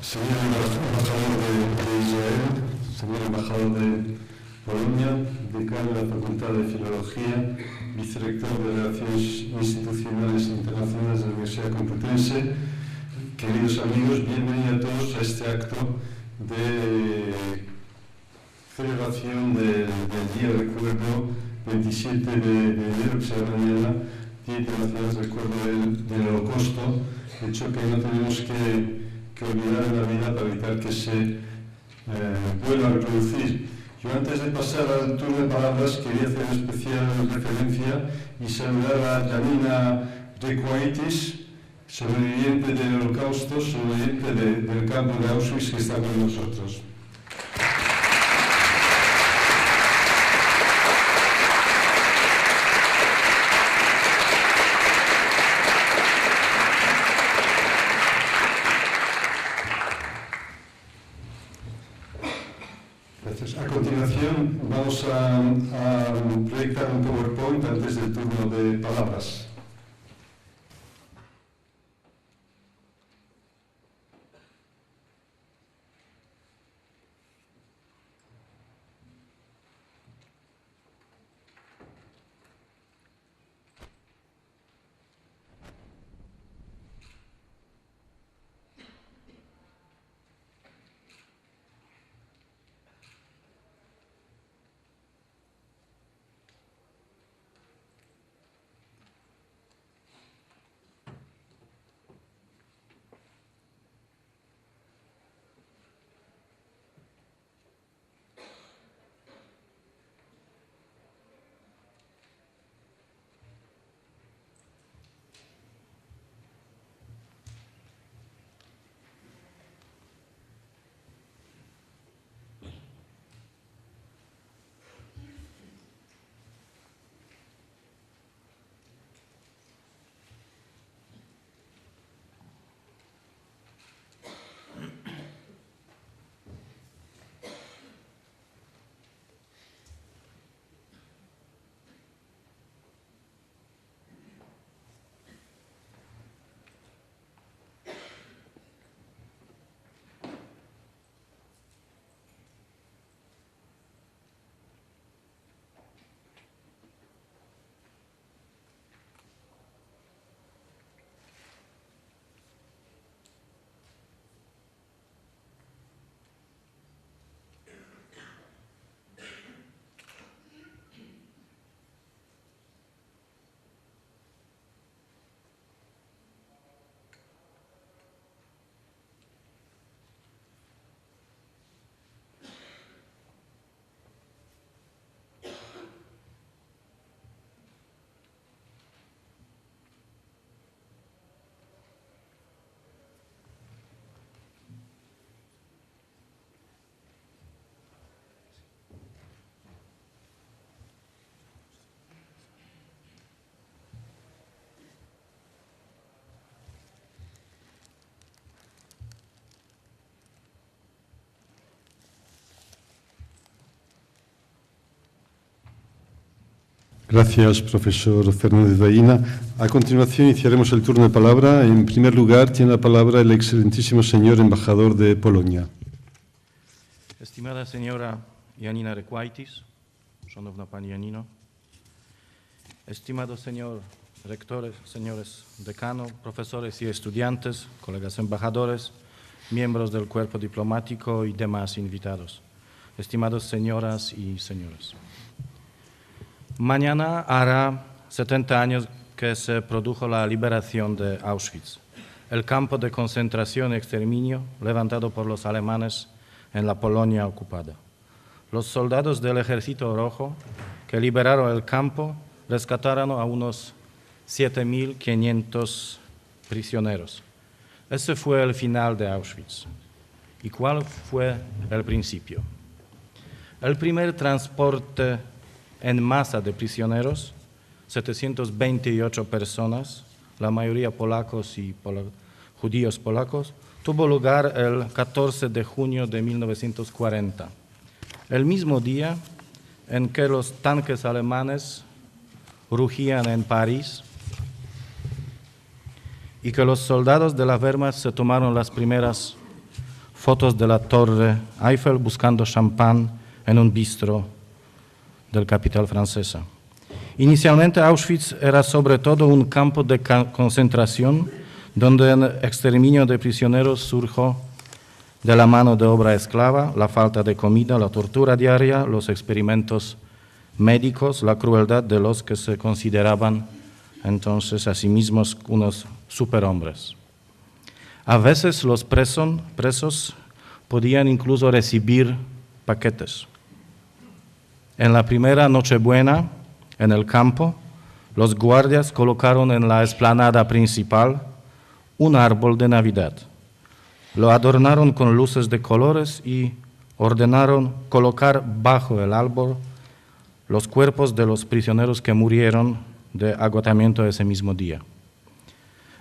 señor embajador de Israel, señor embajador de Polonia, decano de la Facultad de Filología, vicerrector de Relaciones Institucionales e Internacionales de la Universidad Complutense, queridos amigos, bienvenidos a todos a este acto de celebración del Día de Recuerdo 27 de enero, que será mañana, Día Internacional de Recuerdo del Holocausto, hecho que no tenemos que olvidar en la vida para evitar que se vuelva a reproducir. Yo antes de pasar al turno de palabras quería hacer una especial referencia y saludar a Janina Requaitis, sobreviviente del Holocausto, sobreviviente del campo de Auschwitz, que está con nosotros. A continuación vamos a proyectar un PowerPoint antes del turno de palabras. Gracias, profesor Fernández Baína. A continuación iniciaremos el turno de palabra. En primer lugar, tiene la palabra el excelentísimo señor embajador de Polonia. Estimada señora Janina Requaitis, szanowna pani Janino, estimado señor rectores, señores decano, profesores y estudiantes, colegas embajadores, miembros del cuerpo diplomático y demás invitados, estimados señoras y señores. Mañana hará 70 años que se produjo la liberación de Auschwitz, el campo de concentración y exterminio levantado por los alemanes en la Polonia ocupada. Los soldados del Ejército Rojo que liberaron el campo rescataron a unos 7.500 prisioneros. Ese fue el final de Auschwitz. ¿Y cuál fue el principio? El primer transporte en masa de prisioneros, 728 personas, la mayoría polacos y judíos polacos, tuvo lugar el 14 de junio de 1940, el mismo día en que los tanques alemanes rugían en París y que los soldados de la Wehrmacht se tomaron las primeras fotos de la Torre Eiffel buscando champán en un bistro del capital francesa. Inicialmente Auschwitz era sobre todo un campo de concentración donde el exterminio de prisioneros surgió de la mano de obra esclava, la falta de comida, la tortura diaria, los experimentos médicos, la crueldad de los que se consideraban entonces a sí mismos unos superhombres. A veces los presos podían incluso recibir paquetes. En la primera Nochebuena, en el campo, los guardias colocaron en la explanada principal un árbol de Navidad. Lo adornaron con luces de colores y ordenaron colocar bajo el árbol los cuerpos de los prisioneros que murieron de agotamiento ese mismo día.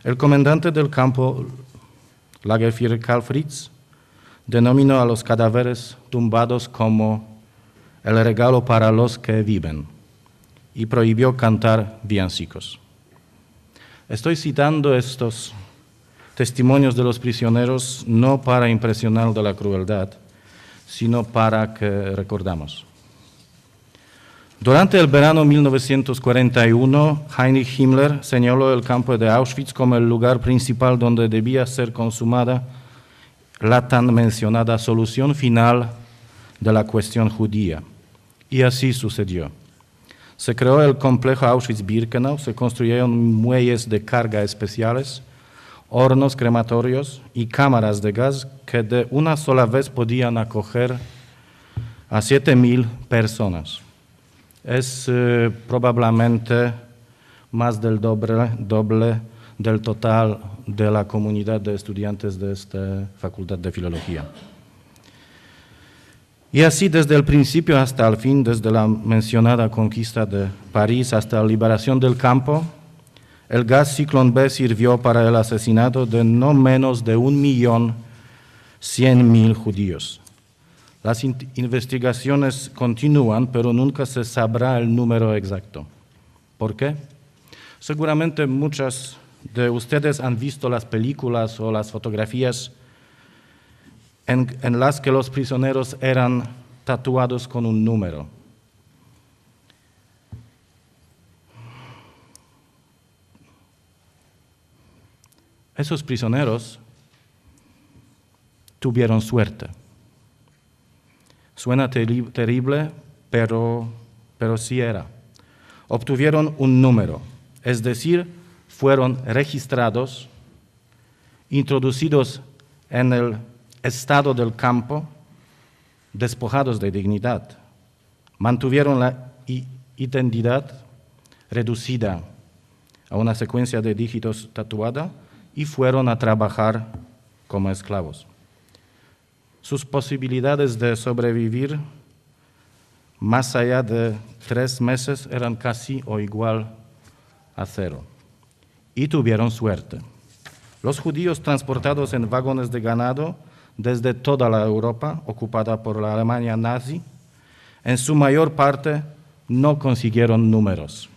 El comandante del campo, Lagerführer Karl Fritz, denominó a los cadáveres tumbados como el regalo para los que viven y prohibió cantar villancicos. Estoy citando estos testimonios de los prisioneros no para impresionar de la crueldad, sino para que recordamos. Durante el verano 1941, Heinrich Himmler señaló el campo de Auschwitz como el lugar principal donde debía ser consumada la tan mencionada solución final de la cuestión judía. Y así sucedió. Se creó el complejo Auschwitz-Birkenau, se construyeron muelles de carga especiales, hornos crematorios y cámaras de gas que de una sola vez podían acoger a 7.000 personas. Es probablemente más del doble del total de la comunidad de estudiantes de esta Facultad de Filología. Y así desde el principio hasta el fin, desde la mencionada conquista de París hasta la liberación del campo, el gas Zyklon B sirvió para el asesinato de no menos de 1.100.000 judíos. Las investigaciones continúan, pero nunca se sabrá el número exacto. ¿Por qué? Seguramente muchos de ustedes han visto las películas o las fotografías en las que los prisioneros eran tatuados con un número. Esos prisioneros tuvieron suerte. Suena terrible, pero sí era. Obtuvieron un número, es decir, fueron registrados, introducidos en el estado del campo, despojados de dignidad. Mantuvieron la identidad reducida a una secuencia de dígitos tatuada y fueron a trabajar como esclavos. Sus posibilidades de sobrevivir más allá de 3 meses eran casi o igual a 0. Y tuvieron suerte. Los judíos transportados en vagones de ganado desde toda la Europa ocupada por la Alemania nazi, en su mayor parte no consiguieron números.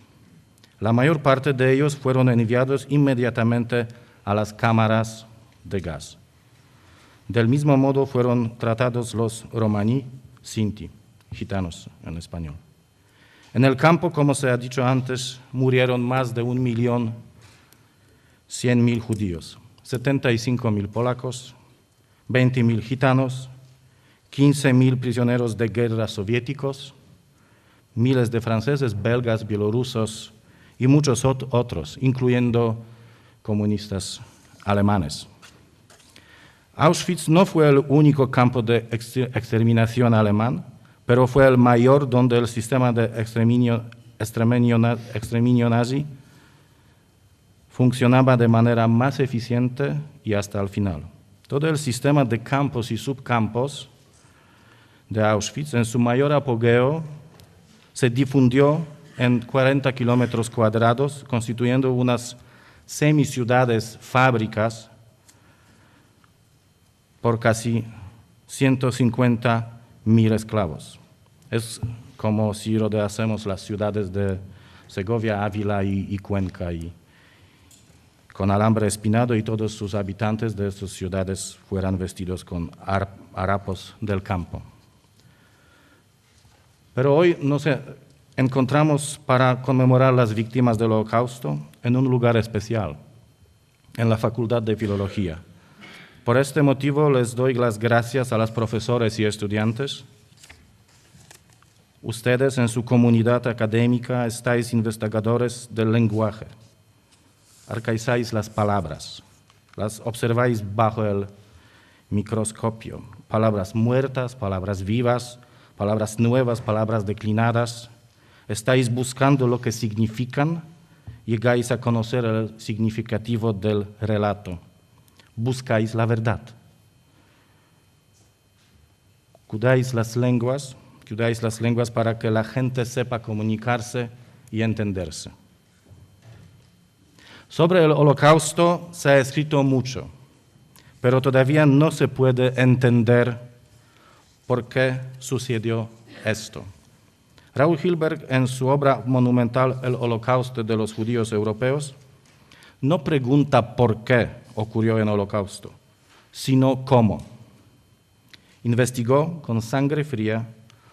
La mayor parte de ellos fueron enviados inmediatamente a las cámaras de gas. Del mismo modo fueron tratados los romaní, sinti, gitanos en español. En el campo, como se ha dicho antes, murieron más de 1.100.000 judíos, 75.000 polacos, 20.000 gitanos, 15.000 prisioneros de guerra soviéticos, miles de franceses, belgas, bielorrusos y muchos otros, incluyendo comunistas alemanes. Auschwitz no fue el único campo de exterminación alemán, pero fue el mayor donde el sistema de exterminio nazi funcionaba de manera más eficiente y hasta el final. Todo el sistema de campos y subcampos de Auschwitz, en su mayor apogeo, se difundió en 40 kilómetros cuadrados, constituyendo unas semiciudades fábricas por casi 150.000 esclavos. Es como si rodeásemos las ciudades de Segovia, Ávila y Cuenca y con alambre espinado y todos sus habitantes de sus ciudades fueran vestidos con harapos del campo. Pero hoy nos encontramos para conmemorar las víctimas del Holocausto en un lugar especial, en la Facultad de Filología. Por este motivo les doy las gracias a los profesores y estudiantes. Ustedes en su comunidad académica estáis investigadores del lenguaje. Arcaizáis las palabras, las observáis bajo el microscopio. Palabras muertas, palabras vivas, palabras nuevas, palabras declinadas. Estáis buscando lo que significan, llegáis a conocer el significativo del relato. Buscáis la verdad. Cuidáis las lenguas para que la gente sepa comunicarse y entenderse. Sobre el Holocausto se ha escrito mucho, pero todavía no se puede entender por qué sucedió esto. Raúl Hilberg, en su obra monumental El Holocausto de los Judíos Europeos, no pregunta por qué ocurrió el Holocausto, sino cómo. Investigó con sangre fría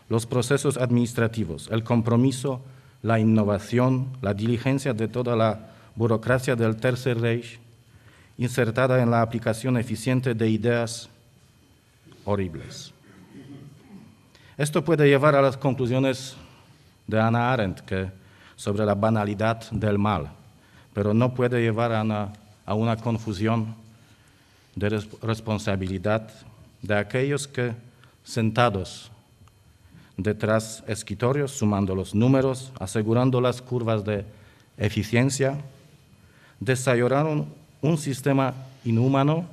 los procesos administrativos, el compromiso, la innovación, la diligencia de toda la burocracia del Tercer Reich, insertada en la aplicación eficiente de ideas horribles. Esto puede llevar a las conclusiones de Hannah Arendt sobre la banalidad del mal, pero no puede llevar a una confusión de responsabilidad de aquellos que, sentados detrás escritorios, sumando los números, asegurando las curvas de eficiencia, desarrollaron un sistema inhumano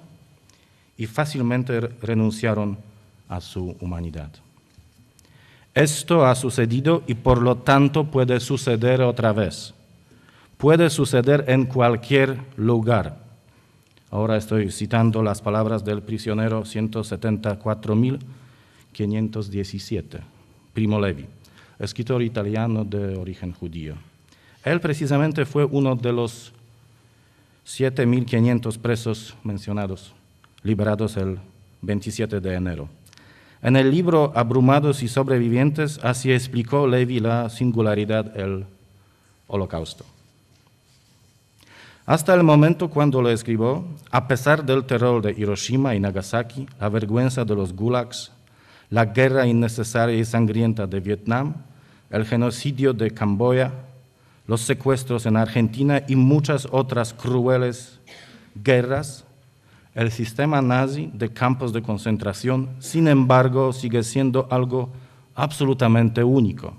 y fácilmente renunciaron a su humanidad. Esto ha sucedido y por lo tanto puede suceder otra vez. Puede suceder en cualquier lugar. Ahora estoy citando las palabras del prisionero 174.517, Primo Levi, escritor italiano de origen judío. Él precisamente fue uno de los 7.500 presos mencionados, liberados el 27 de enero. En el libro Abrumados y sobrevivientes, así explicó Levi la singularidad del Holocausto. Hasta el momento cuando lo escribió, a pesar del terror de Hiroshima y Nagasaki, la vergüenza de los gulags, la guerra innecesaria y sangrienta de Vietnam, el genocidio de Camboya, los secuestros en Argentina y muchas otras crueles guerras, el sistema nazi de campos de concentración, sin embargo, sigue siendo algo absolutamente único.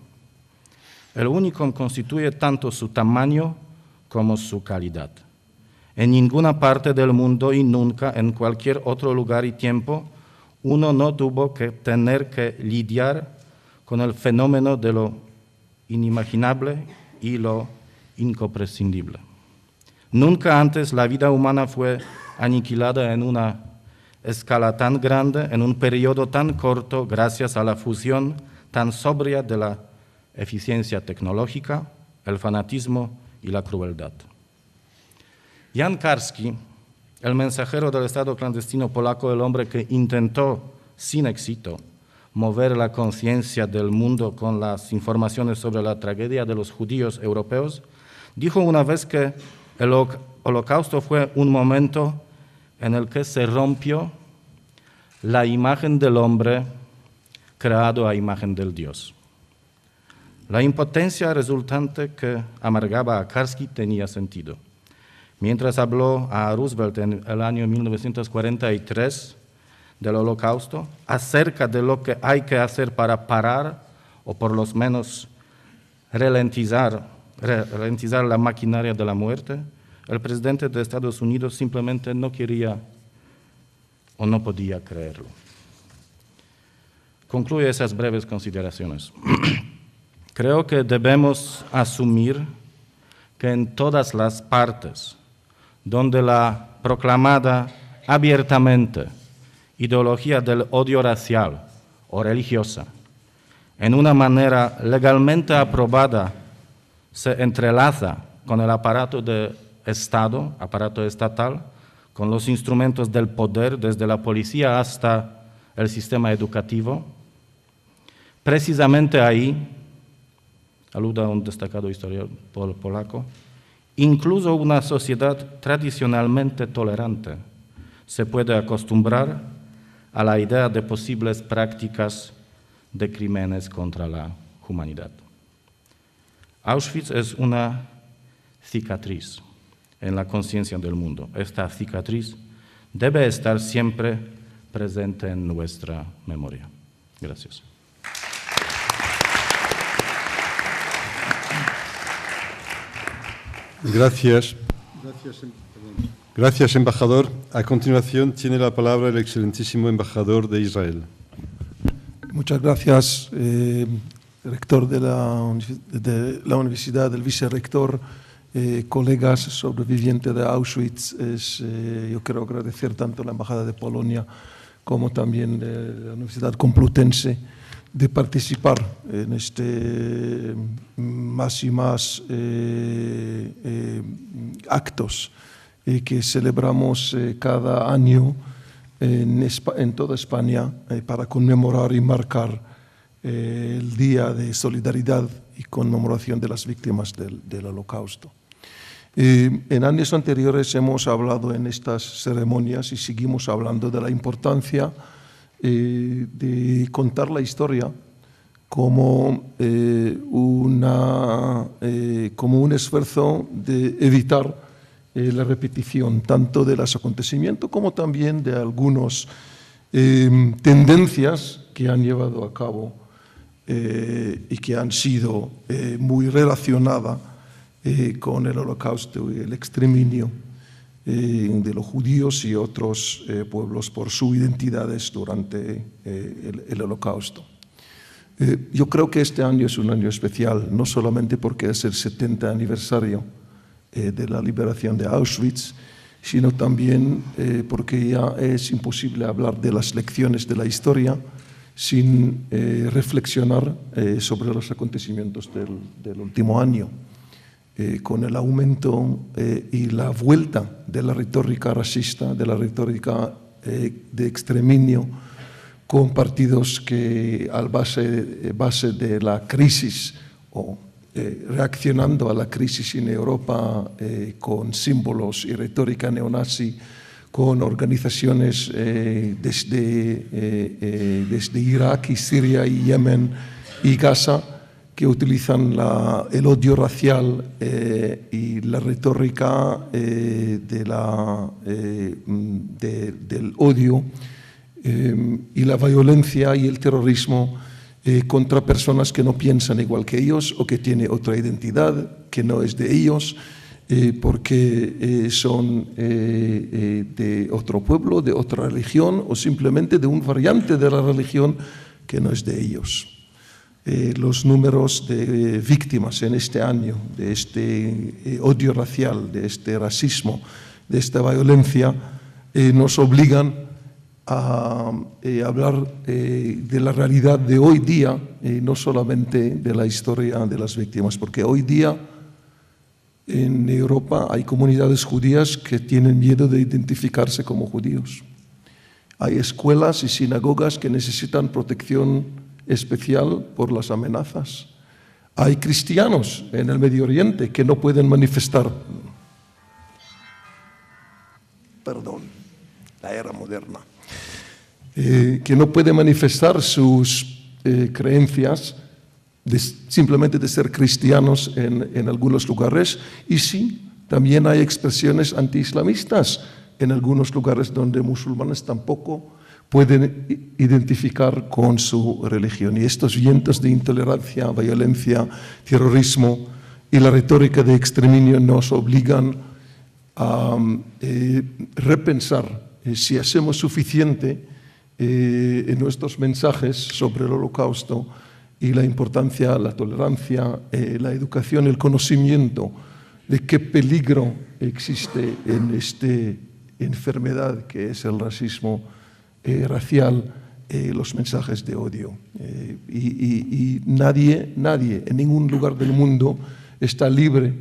El único constituye tanto su tamaño como su calidad. En ninguna parte del mundo y nunca en cualquier otro lugar y tiempo, uno no tuvo que tener que lidiar con el fenómeno de lo inimaginable y lo incomprensible. Nunca antes la vida humana fue aniquilada en una escala tan grande, en un periodo tan corto, gracias a la fusión tan sobria de la eficiencia tecnológica, el fanatismo y la crueldad. Jan Karski, el mensajero del Estado clandestino polaco, el hombre que intentó, sin éxito, mover la conciencia del mundo con las informaciones sobre la tragedia de los judíos europeos, dijo una vez que el Holocausto fue un momento en el que se rompió la imagen del hombre creado a imagen del Dios. La impotencia resultante que amargaba a Karski tenía sentido. Mientras habló a Roosevelt en el año 1943 del Holocausto, acerca de lo que hay que hacer para parar o por lo menos ralentizar la maquinaria de la muerte, el presidente de Estados Unidos simplemente no quería o no podía creerlo. Concluyo esas breves consideraciones. Creo que debemos asumir que en todas las partes donde la proclamada abiertamente ideología del odio racial o religiosa, en una manera legalmente aprobada, se entrelaza con el aparato de Estado, aparato estatal, con los instrumentos del poder, desde la policía hasta el sistema educativo. Precisamente ahí, aludo a un destacado historiador polaco, incluso una sociedad tradicionalmente tolerante se puede acostumbrar a la idea de posibles prácticas de crímenes contra la humanidad. Auschwitz es una cicatriz en la conciencia del mundo. Esta cicatriz debe estar siempre presente en nuestra memoria. Gracias. Gracias, embajador. A continuación tiene la palabra el excelentísimo embajador de Israel. Muchas gracias, rector de la universidad, el vicerrector, colegas sobrevivientes de Auschwitz. Yo quiero agradecer tanto a la Embajada de Polonia como también de la Universidad Complutense de participar en este más y más actos que celebramos cada año en toda España para conmemorar y marcar el Día de Solidaridad y Conmemoración de las Víctimas del Holocausto. En años anteriores hemos hablado en estas ceremonias y seguimos hablando de la importancia de contar la historia como un esfuerzo de evitar la repetición tanto de los acontecimientos como también de algunas tendencias que han llevado a cabo y que han sido muy relacionadas con el Holocausto y el exterminio de los judíos y otros pueblos por sus identidades durante el Holocausto. Yo creo que este año es un año especial, no solamente porque es el 70 aniversario de la liberación de Auschwitz, sino también porque ya es imposible hablar de las lecciones de la historia sin reflexionar sobre los acontecimientos del último año. Con el aumento y la vuelta de la retórica racista, de la retórica de exterminio, con partidos que al base de la crisis o reaccionando a la crisis en Europa con símbolos y retórica neonazi, con organizaciones desde Irak y Siria y Yemen y Gaza, que utilizan el odio racial y la retórica del odio y la violencia y el terrorismo contra personas que no piensan igual que ellos o que tienen otra identidad que no es de ellos, porque son de otro pueblo, de otra religión o simplemente de un variante de la religión que no es de ellos. Los números de víctimas en este año de este odio racial, de este racismo, de esta violencia, nos obligan a hablar de la realidad de hoy día, no solamente de la historia de las víctimas, porque hoy día en Europa hay comunidades judías que tienen miedo de identificarse como judíos. Hay escuelas y sinagogas que necesitan protección especial por las amenazas. Hay cristianos en el Medio Oriente que no pueden manifestar, la era moderna, que no pueden manifestar sus creencias simplemente de ser cristianos en algunos lugares, y sí, también hay expresiones anti-islamistas en algunos lugares donde musulmanes tampoco pueden identificar con su religión. Y estos vientos de intolerancia, violencia, terrorismo y la retórica de exterminio nos obligan a repensar si hacemos suficiente en nuestros mensajes sobre el Holocausto y la importancia, la tolerancia, la educación, el conocimiento de qué peligro existe en esta enfermedad que es el racismo racial, los mensajes de odio. Y nadie en ningún lugar del mundo está libre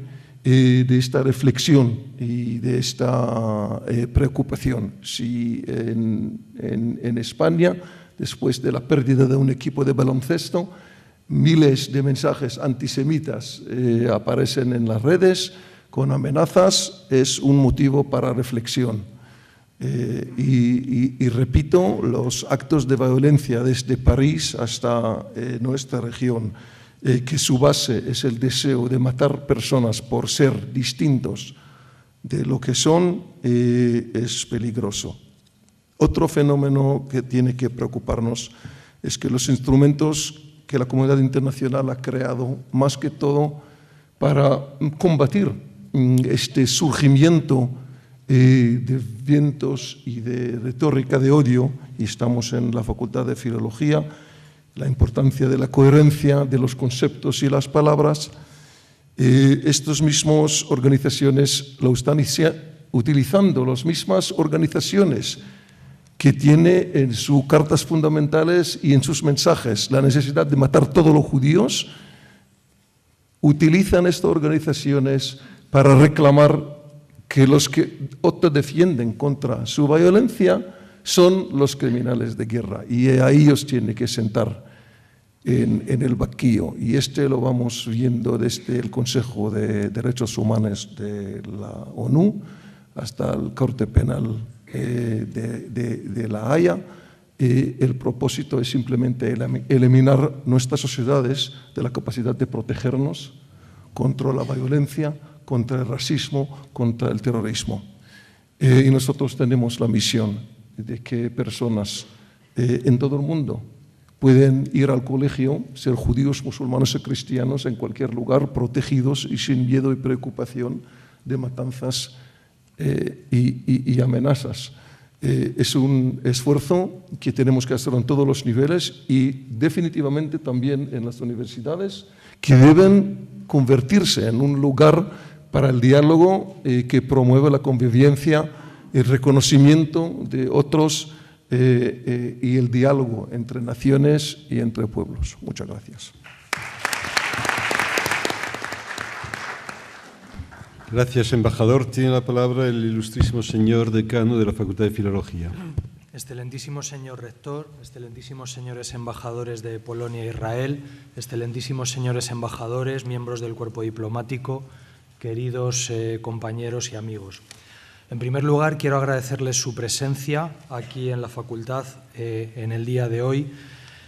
de esta reflexión y de esta preocupación. Si en España, después de la pérdida de un equipo de baloncesto, miles de mensajes antisemitas aparecen en las redes con amenazas, es un motivo para reflexión. Y repito, los actos de violencia desde París hasta nuestra región, que su base es el deseo de matar personas por ser distintos de lo que son, es peligroso. Otro fenómeno que tiene que preocuparnos es que los instrumentos que la comunidad internacional ha creado, más que todo para combatir este surgimiento de vientos y de retórica de odio, y estamos en la Facultad de Filología, la importancia de la coherencia de los conceptos y las palabras, estas mismas organizaciones lo están utilizando, las mismas organizaciones que tiene en sus cartas fundamentales y en sus mensajes la necesidad de matar todos los judíos, utilizan estas organizaciones para reclamar que los que defienden contra su violencia son los criminales de guerra, y a ellos tiene que sentar en el banquillo. Y lo vamos viendo desde el Consejo de Derechos Humanos de la ONU hasta el Corte Penal de La Haya. El propósito es simplemente eliminar nuestras sociedades de la capacidad de protegernos contra la violencia, contra el racismo, contra el terrorismo. Y nosotros tenemos la misión de que personas en todo el mundo pueden ir al colegio, ser judíos, musulmanes o cristianos en cualquier lugar, protegidos y sin miedo y preocupación de matanzas y amenazas. Es un esfuerzo que tenemos que hacer en todos los niveles y definitivamente también en las universidades, que deben convertirse en un lugar para el diálogo que promueve la convivencia, el reconocimiento de otros y el diálogo entre naciones y entre pueblos. Muchas gracias. Gracias, embajador. Tiene la palabra el ilustrísimo señor decano de la Facultad de Filología. Excelentísimo señor rector, excelentísimos señores embajadores de Polonia e Israel, excelentísimos señores embajadores, miembros del cuerpo diplomático, queridos compañeros y amigos. En primer lugar, quiero agradecerles su presencia aquí en la facultad en el día de hoy.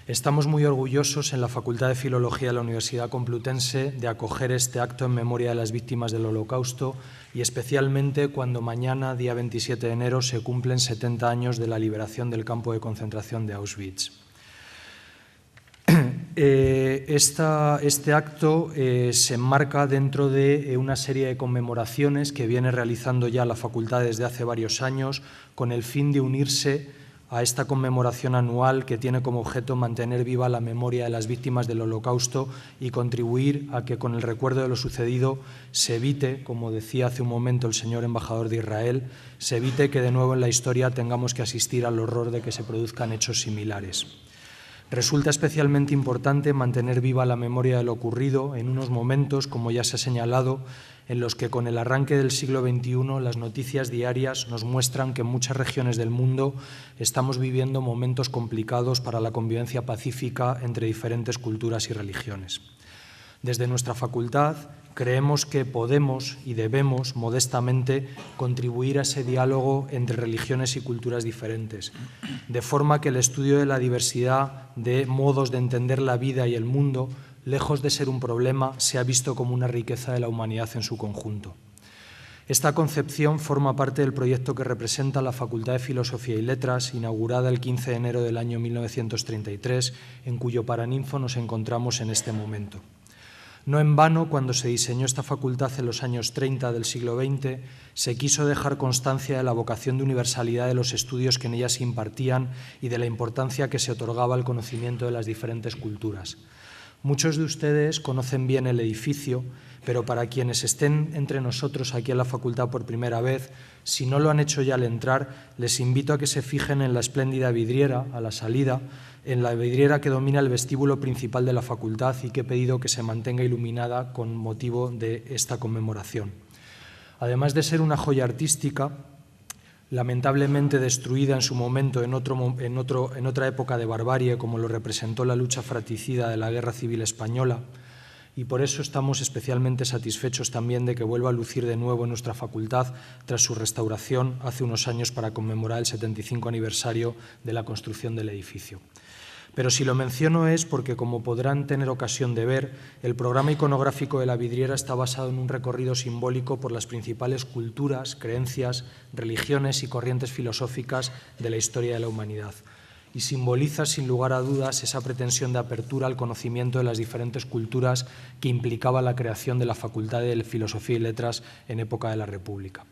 Estamos muy orgullosos en la Facultad de Filología de la Universidad Complutense de acoger este acto en memoria de las víctimas del Holocausto y especialmente cuando mañana, día 27 de enero, se cumplen 70 años de la liberación del campo de concentración de Auschwitz. Este acto se enmarca dentro de una serie de conmemoraciones que viene realizando ya la facultad desde hace varios años con el fin de unirse a esta conmemoración anual que tiene como objeto mantener viva la memoria de las víctimas del Holocausto y contribuir a que con el recuerdo de lo sucedido se evite, como decía hace un momento el señor embajador de Israel, se evite que de nuevo en la historia tengamos que asistir al horror de que se produzcan hechos similares. Resulta especialmente importante mantener viva la memoria de lo ocurrido en unos momentos, como ya se ha señalado, en los que con el arranque del siglo XXI las noticias diarias nos muestran que en muchas regiones del mundo estamos viviendo momentos complicados para la convivencia pacífica entre diferentes culturas y religiones. Desde nuestra facultad creemos que podemos y debemos modestamente contribuir a ese diálogo entre religiones y culturas diferentes, de forma que el estudio de la diversidad de modos de entender la vida y el mundo, lejos de ser un problema, se ha visto como una riqueza de la humanidad en su conjunto. Esta concepción forma parte del proyecto que representa la Facultad de Filosofía y Letras, inaugurada el 15 de enero del año 1933, en cuyo paraninfo nos encontramos en este momento. No en vano, cuando se diseñó esta facultad en los años 30 del siglo XX, se quiso dejar constancia de la vocación de universalidad de los estudios que en ella se impartían y de la importancia que se otorgaba al conocimiento de las diferentes culturas. Muchos de ustedes conocen bien el edificio, pero para quienes estén entre nosotros aquí en la facultad por primera vez, si no lo han hecho ya al entrar, les invito a que se fijen en la espléndida vidriera a la salida, en la vidriera que domina el vestíbulo principal de la facultad y que he pedido que se mantenga iluminada con motivo de esta conmemoración. Además de ser una joya artística, lamentablemente destruida en su momento en otra época de barbarie, como lo representó la lucha fratricida de la Guerra Civil Española, y por eso estamos especialmente satisfechos también de que vuelva a lucir de nuevo en nuestra facultad tras su restauración hace unos años para conmemorar el 75 aniversario de la construcción del edificio. Pero si lo menciono es porque, como podrán tener ocasión de ver, el programa iconográfico de la vidriera está basado en un recorrido simbólico por las principales culturas, creencias, religiones y corrientes filosóficas de la historia de la humanidad, y simboliza, sin lugar a dudas, esa pretensión de apertura al conocimiento de las diferentes culturas que implicaba la creación de la Facultad de Filosofía y Letras en época de la República.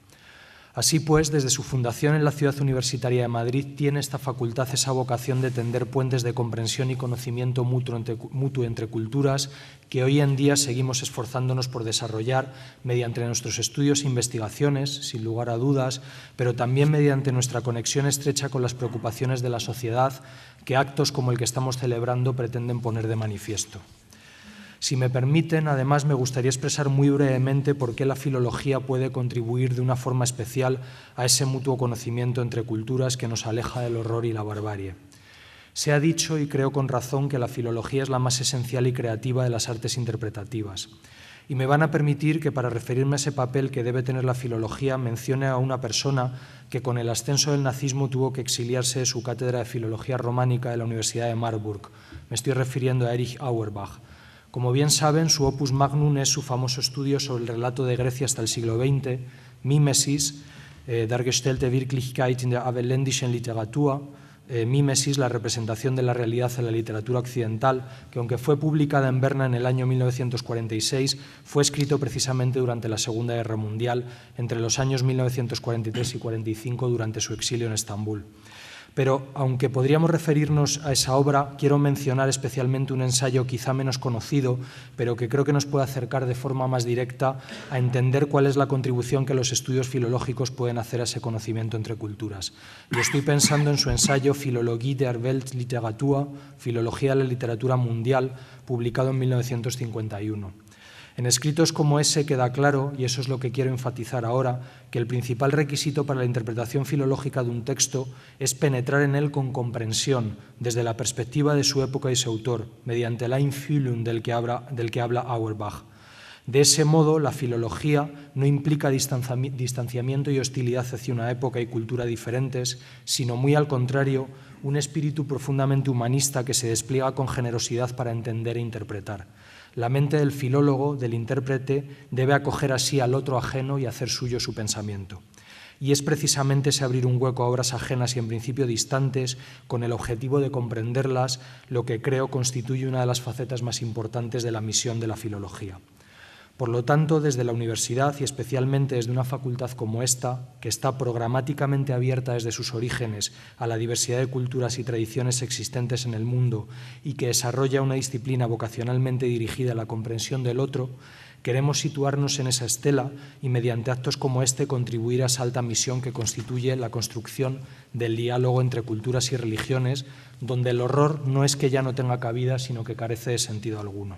Así pues, desde su fundación en la Ciudad Universitaria de Madrid, tiene esta facultad esa vocación de tender puentes de comprensión y conocimiento mutuo entre culturas que hoy en día seguimos esforzándonos por desarrollar mediante nuestros estudios e investigaciones, sin lugar a dudas, pero también mediante nuestra conexión estrecha con las preocupaciones de la sociedad que actos como el que estamos celebrando pretenden poner de manifiesto. Si me permiten, además, me gustaría expresar muy brevemente por qué la filología puede contribuir de una forma especial a ese mutuo conocimiento entre culturas que nos aleja del horror y la barbarie. Se ha dicho, y creo con razón, que la filología es la más esencial y creativa de las artes interpretativas. Y me van a permitir que, para referirme a ese papel que debe tener la filología, mencione a una persona que con el ascenso del nazismo tuvo que exiliarse de su cátedra de Filología Románica de la Universidad de Marburg. Me estoy refiriendo a Erich Auerbach. Como bien saben, su opus magnum es su famoso estudio sobre el relato de Grecia hasta el siglo XX, Mimesis, Dargestellte Wirklichkeit in der abendländischen Literatur, Mimesis, la representación de la realidad en la literatura occidental, que aunque fue publicada en Berna en el año 1946, fue escrito precisamente durante la Segunda Guerra Mundial, entre los años 1943 y 45, durante su exilio en Estambul. Pero, aunque podríamos referirnos a esa obra, quiero mencionar especialmente un ensayo quizá menos conocido, pero que creo que nos puede acercar de forma más directa a entender cuál es la contribución que los estudios filológicos pueden hacer a ese conocimiento entre culturas. Y estoy pensando en su ensayo Philologie der Weltliteratur, Filología de la Literatura Mundial, publicado en 1951. En escritos como ese queda claro, y eso es lo que quiero enfatizar ahora, que el principal requisito para la interpretación filológica de un texto es penetrar en él con comprensión, desde la perspectiva de su época y su autor, mediante la Einfühlung del que habla Auerbach. De ese modo, la filología no implica distanciamiento y hostilidad hacia una época y cultura diferentes, sino muy al contrario, un espíritu profundamente humanista que se despliega con generosidad para entender e interpretar. La mente del filólogo, del intérprete, debe acoger así al otro ajeno y hacer suyo su pensamiento. Y es precisamente ese abrir un hueco a obras ajenas y en principio distantes, con el objetivo de comprenderlas, lo que creo constituye una de las facetas más importantes de la misión de la filología. Por lo tanto, desde la universidad y especialmente desde una facultad como esta, que está programáticamente abierta desde sus orígenes a la diversidad de culturas y tradiciones existentes en el mundo y que desarrolla una disciplina vocacionalmente dirigida a la comprensión del otro, queremos situarnos en esa estela y mediante actos como este contribuir a esa alta misión que constituye la construcción del diálogo entre culturas y religiones, donde el horror no es que ya no tenga cabida, sino que carece de sentido alguno.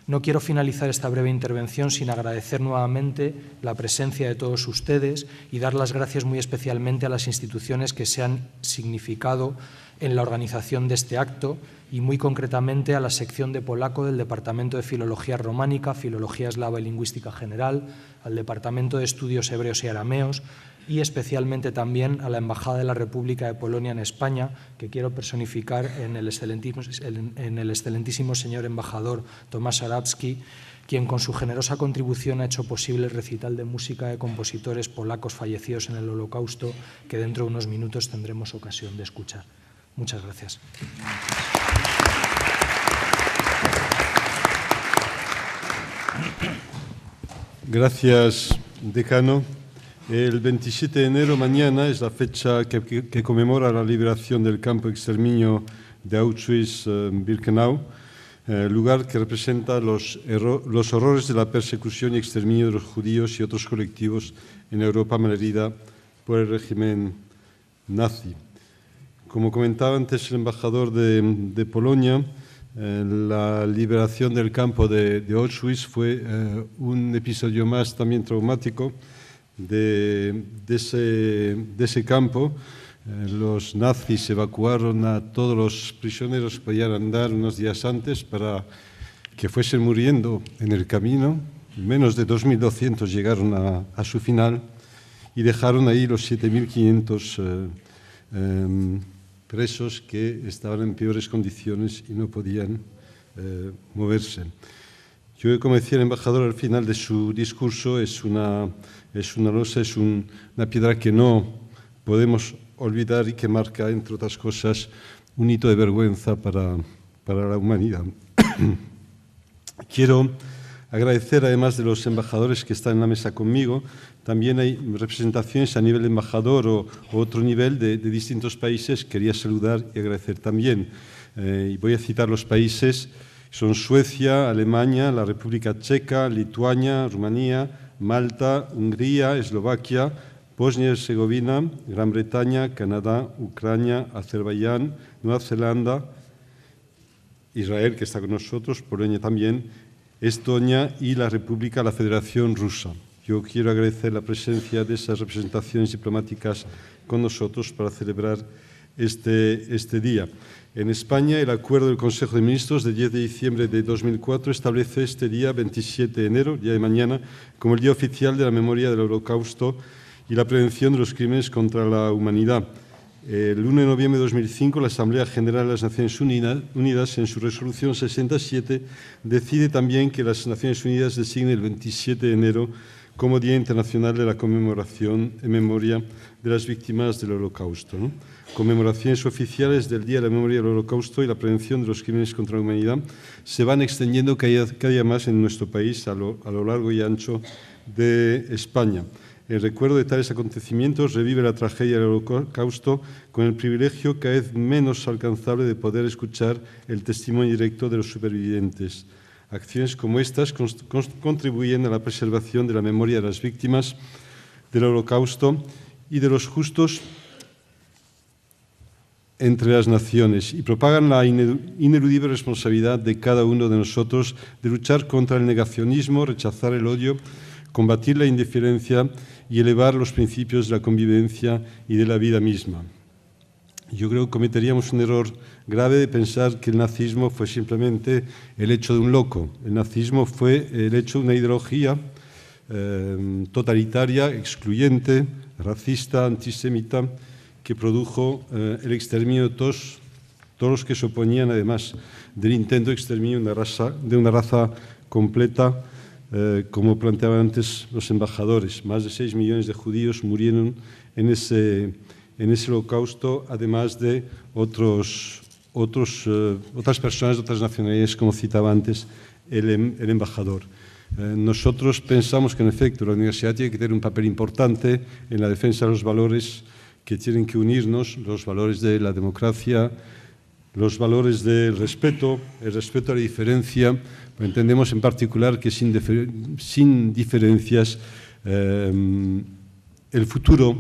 No quiero finalizar esta breve intervención sin agradecer nuevamente la presencia de todos ustedes y dar las gracias muy especialmente a las instituciones que se han significado en la organización de este acto y muy concretamente a la sección de polaco del Departamento de Filología Románica, Filología Eslava y Lingüística General, al Departamento de Estudios Hebreos y Arameos y especialmente también a la Embajada de la República de Polonia en España, que quiero personificar en el excelentísimo señor embajador Tomás Arabski, quien con su generosa contribución ha hecho posible el recital de música de compositores polacos fallecidos en el Holocausto, que dentro de unos minutos tendremos ocasión de escuchar. Muchas gracias. Gracias, decano. El 27 de enero, mañana, es la fecha que conmemora la liberación del campo de exterminio de Auschwitz-Birkenau. lugar que representa los horrores de la persecución y exterminio de los judíos y otros colectivos en Europa malherida por el régimen nazi. Como comentaba antes el embajador de Polonia, la liberación del campo de Auschwitz fue un episodio más también traumático de ese campo. Los nazis evacuaron a todos los prisioneros que podían andar unos días antes para que fuesen muriendo en el camino. Menos de 2.200 llegaron a su final y dejaron ahí los 7.500 presos que estaban en peores condiciones y no podían moverse. Yo, como decía el embajador al final de su discurso, es una losa, es una piedra que no podemos olvidar y que marca, entre otras cosas, un hito de vergüenza para la humanidad. Quiero agradecer, además de los embajadores que están en la mesa conmigo, también hay representaciones a nivel de embajador o otro nivel de distintos países. Quería saludar y agradecer también. Y voy a citar los países. Son Suecia, Alemania, la República Checa, Lituania, Rumanía, Malta, Hungría, Eslovaquia, Bosnia y Herzegovina, Gran Bretaña, Canadá, Ucrania, Azerbaiyán, Nueva Zelanda, Israel, que está con nosotros, Polonia también, Estonia y la Federación Rusa. Yo quiero agradecer la presencia de esas representaciones diplomáticas con nosotros para celebrar este día. En España, el acuerdo del Consejo de Ministros de 10 de diciembre de 2004 establece este día, 27 de enero, día de mañana, como el Día Oficial de la Memoria del Holocausto y la prevención de los crímenes contra la humanidad. El 1 de noviembre de 2005, la Asamblea General de las Naciones Unidas, en su resolución 67, decide también que las Naciones Unidas designen el 27 de enero como Día Internacional de la Conmemoración en Memoria de las Víctimas del Holocausto, ¿no? Conmemoraciones oficiales del Día de la Memoria del Holocausto y la prevención de los crímenes contra la humanidad se van extendiendo cada día más en nuestro país a lo largo y ancho de España. El recuerdo de tales acontecimientos revive la tragedia del Holocausto con el privilegio cada vez menos alcanzable de poder escuchar el testimonio directo de los supervivientes. Acciones como estas contribuyen a la preservación de la memoria de las víctimas del Holocausto y de los justos entre las naciones y propagan la ineludible responsabilidad de cada uno de nosotros de luchar contra el negacionismo, rechazar el odio, combatir la indiferencia y elevar los principios de la convivencia y de la vida misma. Yo creo que cometeríamos un error grave de pensar que el nazismo fue simplemente el hecho de un loco. El nazismo fue el hecho de una ideología totalitaria, excluyente, racista, antisemita, que produjo el exterminio de todos los que se oponían, además del intento de exterminio de una raza completa, como planteaban antes los embajadores. Más de 6 millones de judíos murieron en ese holocausto, además de otras personas de otras nacionalidades, como citaba antes el embajador. Nosotros pensamos que, en efecto, la universidad tiene que tener un papel importante en la defensa de los valores que tienen que unirnos, los valores de la democracia, los valores del respeto, el respeto a la diferencia. Entendemos en particular que sin diferencias el futuro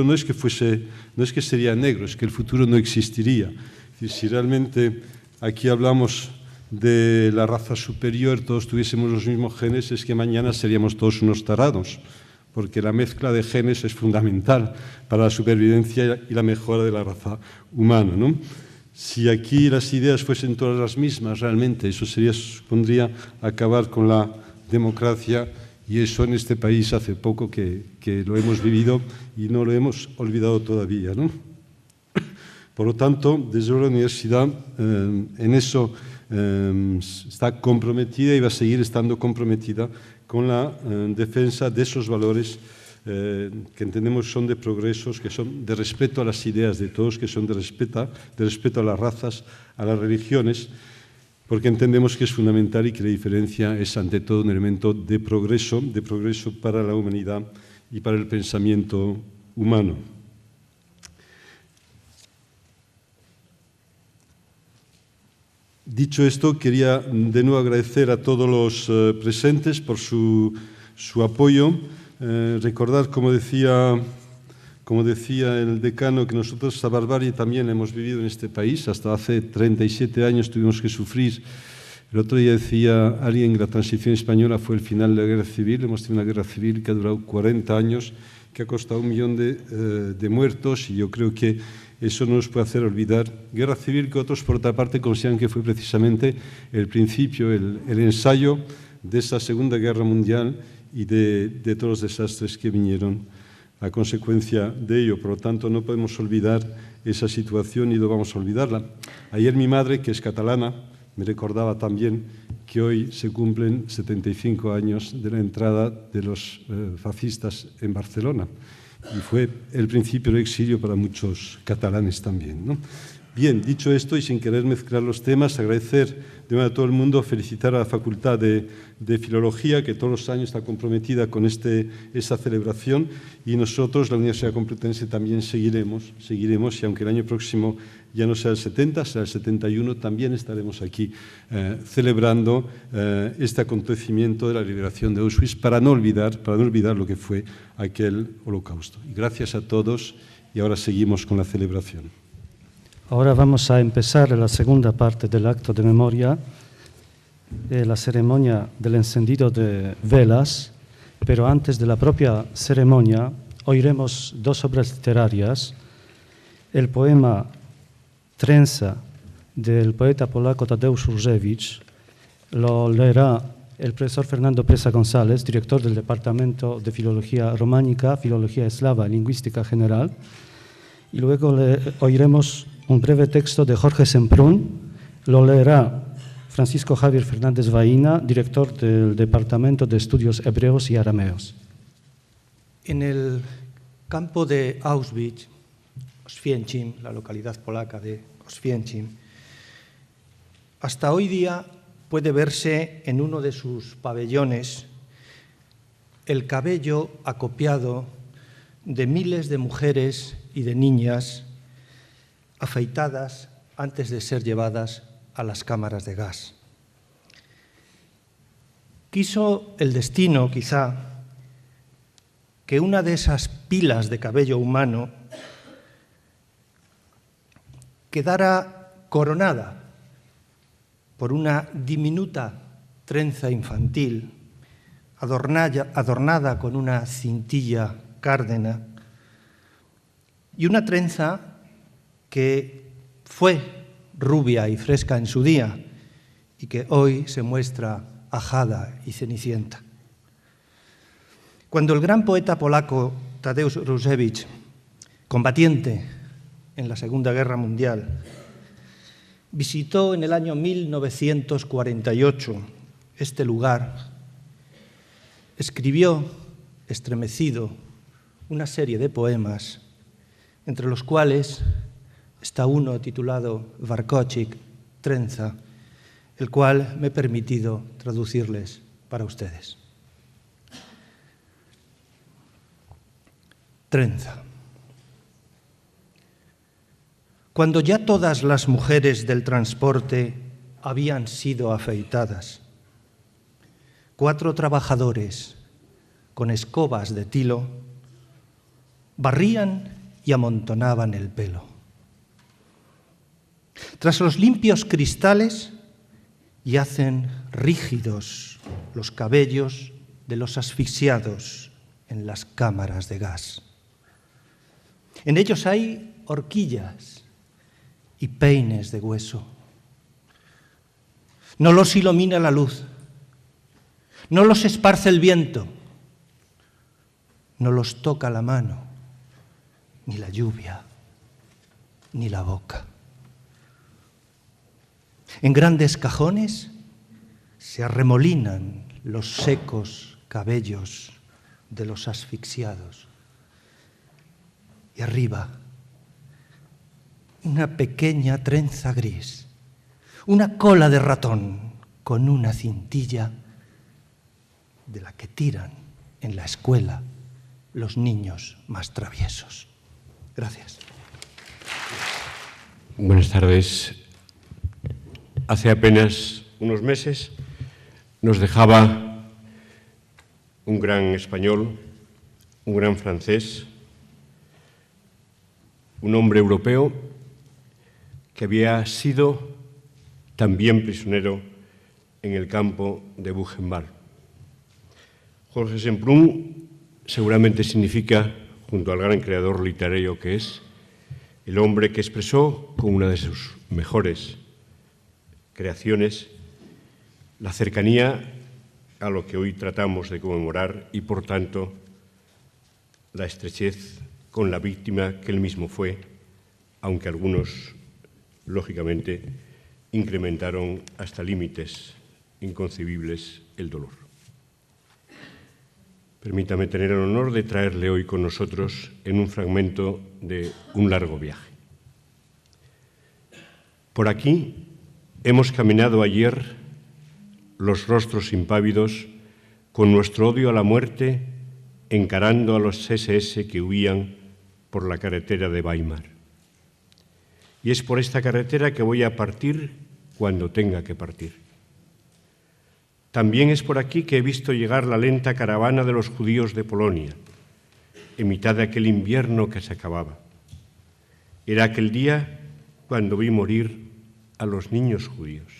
no es que sería negro, es que el futuro no existiría. Es decir, si realmente aquí hablamos de la raza superior, todos tuviésemos los mismos genes, es que mañana seríamos todos unos tarados, porque la mezcla de genes es fundamental para la supervivencia y la mejora de la raza humana, ¿no? Si aquí las ideas fuesen todas las mismas, realmente eso supondría acabar con la democracia, y eso en este país hace poco que lo hemos vivido y no lo hemos olvidado todavía, ¿no? Por lo tanto, desde la universidad en eso está comprometida y va a seguir estando comprometida con la defensa de esos valores que entendemos son de progresos, que son de respeto a las ideas de todos, que son de respeto a las razas, a las religiones, porque entendemos que es fundamental y que la diferencia es ante todo un elemento de progreso para la humanidad y para el pensamiento humano. Dicho esto, quería de nuevo agradecer a todos los presentes por su apoyo. Recordar, como decía el decano, que nosotros esta barbarie también la hemos vivido en este país. Hasta hace 37 años tuvimos que sufrir. El otro día decía alguien que la transición española fue el final de la guerra civil. Hemos tenido una guerra civil que ha durado 40 años, que ha costado 1 millón de muertos, y yo creo que eso no nos puede hacer olvidar. Guerra civil que otros, por otra parte, consideran que fue precisamente el principio, el ensayo de esa Segunda Guerra Mundial y de todos los desastres que vinieron a consecuencia de ello. Por lo tanto, no podemos olvidar esa situación y no vamos a olvidarla. Ayer mi madre, que es catalana, me recordaba también que hoy se cumplen 75 años de la entrada de los fascistas en Barcelona, y fue el principio del exilio para muchos catalanes también, ¿no? Bien, dicho esto, y sin querer mezclar los temas, agradecer de nuevo a todo el mundo, felicitar a la Facultad de Filología, que todos los años está comprometida con esta celebración, y nosotros, la Universidad Complutense, también seguiremos, y aunque el año próximo ya no sea el 70, será el 71, también estaremos aquí celebrando este acontecimiento de la liberación de Auschwitz, para no olvidar lo que fue aquel holocausto. Y gracias a todos, y ahora seguimos con la celebración. Ahora vamos a empezar la segunda parte del acto de memoria, la ceremonia del encendido de velas, pero antes de la propia ceremonia oiremos 2 obras literarias. El poema Trenza del poeta polaco Tadeusz Różewicz lo leerá el profesor Fernando Presa González, director del Departamento de Filología Románica, Filología Eslava y Lingüística General, y luego oiremos un breve texto de Jorge Semprún. Lo leerá Francisco Javier Fernández Vaina, director del Departamento de Estudios Hebreos y Arameos. En el campo de Auschwitz, Oświęcim, la localidad polaca de Oświęcim, hasta hoy día puede verse en uno de sus pabellones el cabello acopiado de miles de mujeres y de niñas afeitadas antes de ser llevadas a las cámaras de gas. Quiso el destino, quizá, que una de esas pilas de cabello humano quedara coronada por una diminuta trenza infantil, adornada con una cintilla cárdena, y una trenza que fue rubia y fresca en su día y que hoy se muestra ajada y cenicienta. Cuando el gran poeta polaco Tadeusz Różewicz, combatiente en la Segunda Guerra Mundial, visitó en el año 1948 este lugar, escribió, estremecido, una serie de poemas, entre los cuales está uno titulado Warkocik, Trenza, el cual me he permitido traducirles para ustedes. Trenza. Cuando ya todas las mujeres del transporte habían sido afeitadas, 4 trabajadores con escobas de tilo barrían y amontonaban el pelo. Tras los limpios cristales yacen rígidos los cabellos de los asfixiados en las cámaras de gas. En ellos hay horquillas y peines de hueso. No los ilumina la luz, no los esparce el viento, no los toca la mano, ni la lluvia, ni la boca. En grandes cajones se arremolinan los secos cabellos de los asfixiados. Y arriba, una pequeña trenza gris, una cola de ratón con una cintilla de la que tiran en la escuela los niños más traviesos. Gracias. Buenas tardes. hace apenas unos meses nos dejaba un gran español, un gran francés, un hombre europeo que había sido también prisionero en el campo de Buchenwald. Georges Semprún seguramente significa, junto al gran creador literario que es, el hombre que expresó con una de sus mejores creaciones la cercanía a lo que hoy tratamos de conmemorar y, por tanto, la estrechez con la víctima que él mismo fue, aunque algunos, lógicamente, incrementaron hasta límites inconcebibles el dolor. Permítame tener el honor de traerle hoy con nosotros en un fragmento de un largo viaje. Por aquí hemos caminado ayer los rostros impávidos con nuestro odio a la muerte, encarando a los SS que huían por la carretera de Weimar. Y es por esta carretera que voy a partir cuando tenga que partir. También es por aquí que he visto llegar la lenta caravana de los judíos de Polonia, en mitad de aquel invierno que se acababa. Era aquel día cuando vi morir a los niños judíos.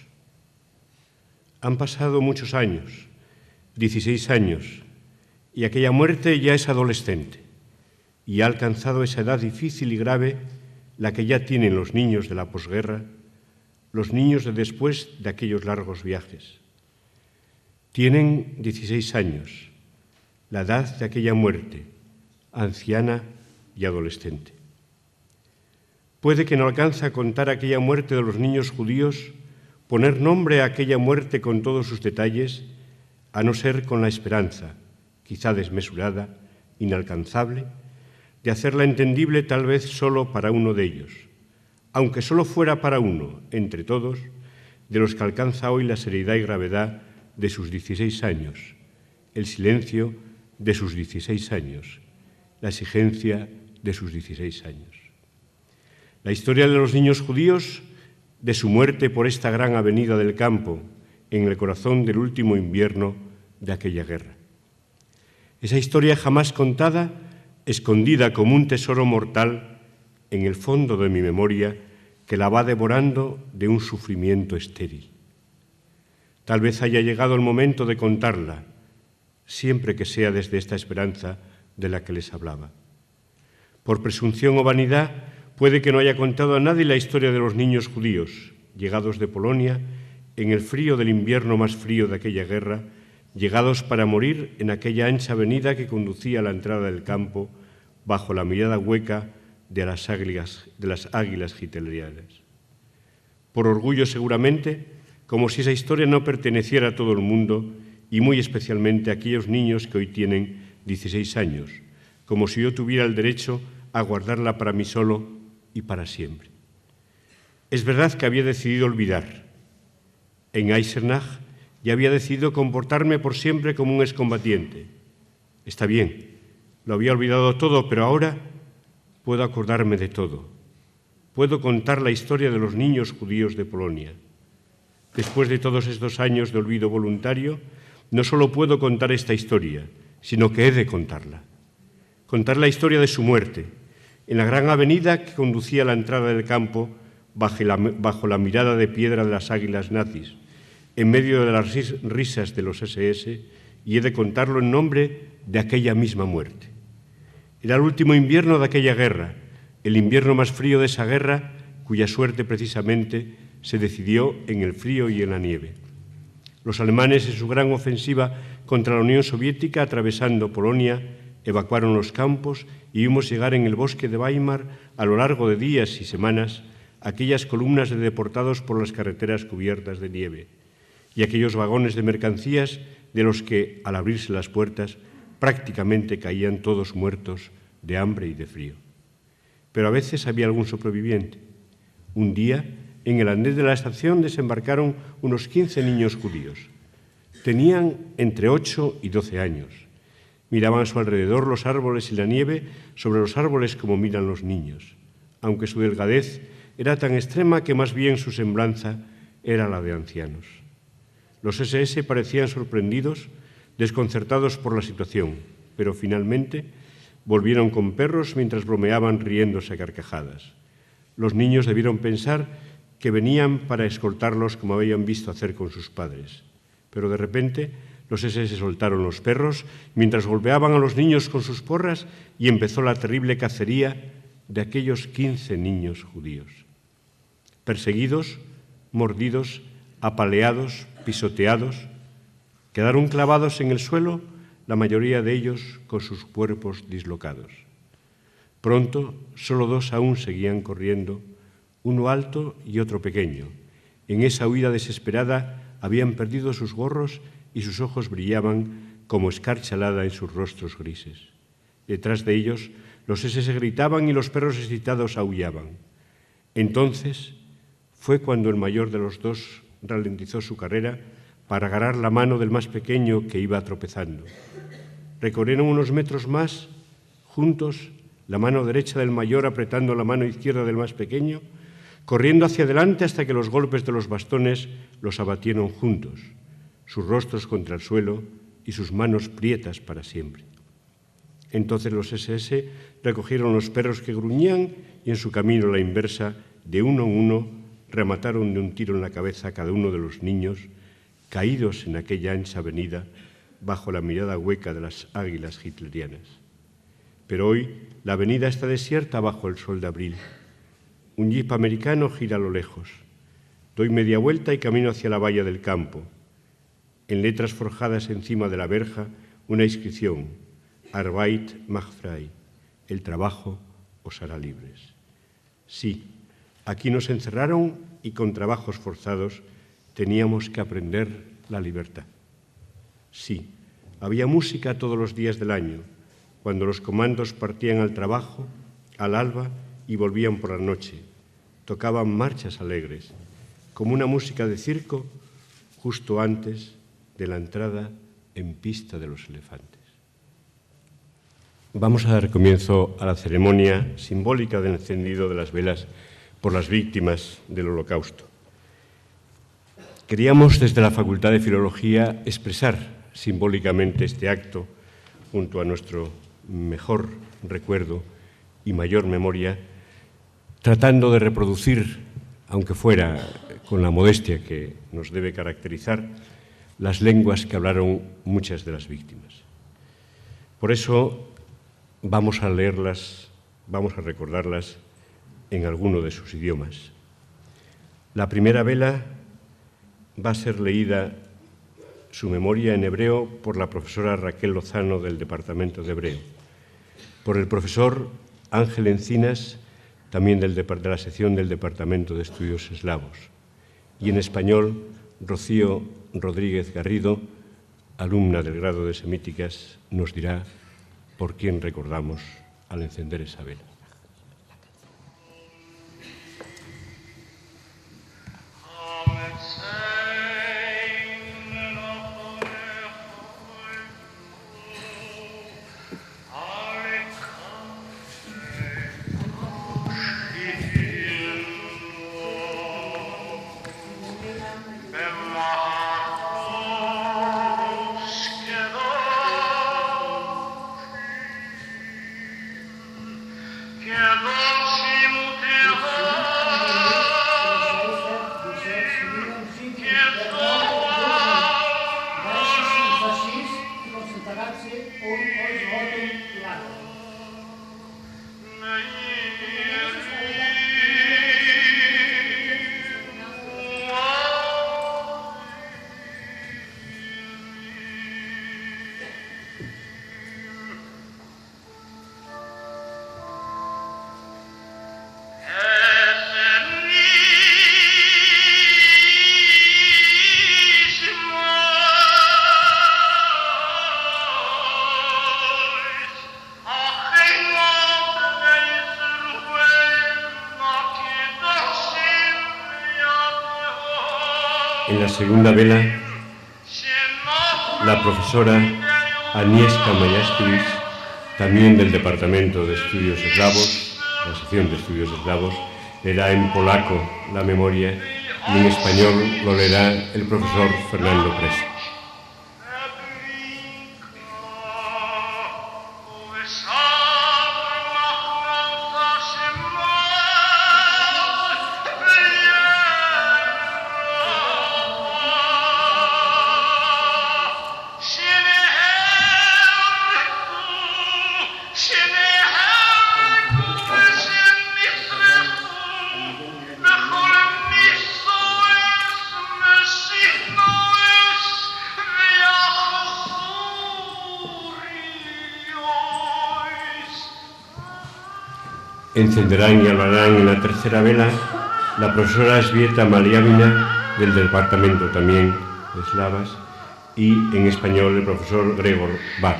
Han pasado muchos años, 16 años, y aquella muerte ya es adolescente y ha alcanzado esa edad difícil y grave, la que ya tienen los niños de la posguerra, los niños de después de aquellos largos viajes. Tienen 16 años, la edad de aquella muerte, anciana y adolescente. Puede que no alcance a contar aquella muerte de los niños judíos, poner nombre a aquella muerte con todos sus detalles, a no ser con la esperanza, quizá desmesurada, inalcanzable, de hacerla entendible tal vez solo para uno de ellos, aunque solo fuera para uno, entre todos, de los que alcanza hoy la seriedad y gravedad de sus 16 años, el silencio de sus 16 años, la exigencia de sus 16 años. La historia de los niños judíos, de su muerte por esta gran avenida del campo, en el corazón del último invierno de aquella guerra. Esa historia jamás contada, escondida como un tesoro mortal en el fondo de mi memoria, que la va devorando de un sufrimiento estéril. Tal vez haya llegado el momento de contarla, siempre que sea desde esta esperanza de la que les hablaba. Por presunción o vanidad, puede que no haya contado a nadie la historia de los niños judíos, llegados de Polonia, en el frío del invierno más frío de aquella guerra, llegados para morir en aquella ancha avenida que conducía a la entrada del campo, bajo la mirada hueca de las águilas hitlerianas. Por orgullo, seguramente, como si esa historia no perteneciera a todo el mundo y muy especialmente a aquellos niños que hoy tienen 16 años, como si yo tuviera el derecho a guardarla para mí solo y para siempre. Es verdad que había decidido olvidar. En Eisenach ya había decidido comportarme por siempre como un excombatiente. Está bien, lo había olvidado todo, pero ahora puedo acordarme de todo. Puedo contar la historia de los niños judíos de Polonia. Después de todos estos años de olvido voluntario, no solo puedo contar esta historia, sino que he de contarla. Contar la historia de su muerte, en la gran avenida que conducía a la entrada del campo, bajo la mirada de piedra de las águilas nazis, en medio de las risas de los SS, y he de contarlo en nombre de aquella misma muerte. Era el último invierno de aquella guerra, el invierno más frío de esa guerra, cuya suerte precisamente se decidió en el frío y en la nieve. Los alemanes, en su gran ofensiva contra la Unión Soviética, atravesando Polonia, evacuaron los campos y vimos llegar en el bosque de Weimar, a lo largo de días y semanas, aquellas columnas de deportados por las carreteras cubiertas de nieve y aquellos vagones de mercancías de los que, al abrirse las puertas, prácticamente caían todos muertos de hambre y de frío. Pero a veces había algún sobreviviente. Un día, en el andén de la estación desembarcaron unos 15 niños judíos. Tenían entre 8 y 12 años. Miraban a su alrededor los árboles y la nieve sobre los árboles como miran los niños, aunque su delgadez era tan extrema que más bien su semblanza era la de ancianos. Los SS parecían sorprendidos, desconcertados por la situación, pero finalmente volvieron con perros mientras bromeaban riéndose a carcajadas. Los niños debieron pensar que venían para escoltarlos como habían visto hacer con sus padres. Pero de repente los SS soltaron los perros mientras golpeaban a los niños con sus porras y empezó la terrible cacería de aquellos 15 niños judíos. Perseguidos, mordidos, apaleados, pisoteados, quedaron clavados en el suelo, la mayoría de ellos con sus cuerpos dislocados. Pronto, solo 2 aún seguían corriendo, uno alto y otro pequeño. En esa huida desesperada habían perdido sus gorros y sus ojos brillaban como escarcha helada en sus rostros grises. Detrás de ellos, los SS gritaban y los perros excitados aullaban. Entonces fue cuando el mayor de los 2 ralentizó su carrera para agarrar la mano del más pequeño que iba tropezando. Recorrieron unos metros más, juntos, la mano derecha del mayor apretando la mano izquierda del más pequeño, corriendo hacia adelante hasta que los golpes de los bastones los abatieron juntos, sus rostros contra el suelo y sus manos prietas para siempre. Entonces los SS recogieron los perros que gruñían y en su camino a la inversa, de uno en uno, remataron de un tiro en la cabeza a cada uno de los niños caídos en aquella ancha avenida bajo la mirada hueca de las águilas hitlerianas. Pero hoy la avenida está desierta bajo el sol de abril. Un jeep americano gira a lo lejos. Doy media vuelta y camino hacia la valla del campo. En letras forjadas encima de la verja, una inscripción: Arbeit macht frei, el trabajo os hará libres. Sí, aquí nos encerraron y con trabajos forzados teníamos que aprender la libertad. Sí, había música todos los días del año, cuando los comandos partían al trabajo, al alba y volvían por la noche. Tocaban marchas alegres, como una música de circo, justo antes de la entrada en pista de los elefantes. Vamos a dar comienzo a la ceremonia simbólica del encendido de las velas por las víctimas del Holocausto. Queríamos desde la Facultad de Filología expresar simbólicamente este acto junto a nuestro mejor recuerdo y mayor memoria, tratando de reproducir, aunque fuera con la modestia que nos debe caracterizar, las lenguas que hablaron muchas de las víctimas. Por eso vamos a leerlas, vamos a recordarlas en alguno de sus idiomas. La primera vela va a ser leída su memoria en hebreo por la profesora Raquel Lozano del Departamento de Hebreo, por el profesor Ángel Encinas, también de la sección del Departamento de Estudios Eslavos, y en español Rocío Rodríguez Garrido, alumna del grado de Semíticas, nos dirá por quién recordamos al encender esa vela. En la segunda vela, la profesora Agnieszka Majaskiewicz, también del Departamento de Estudios Eslavos, la sección de Estudios Eslavos, leerá en polaco la memoria y en español lo leerá el profesor Fernando Presa. Encenderán y hablarán en la tercera vela la profesora Svieta Maliavina, del departamento también de eslavas, y en español el profesor Gregor Bach.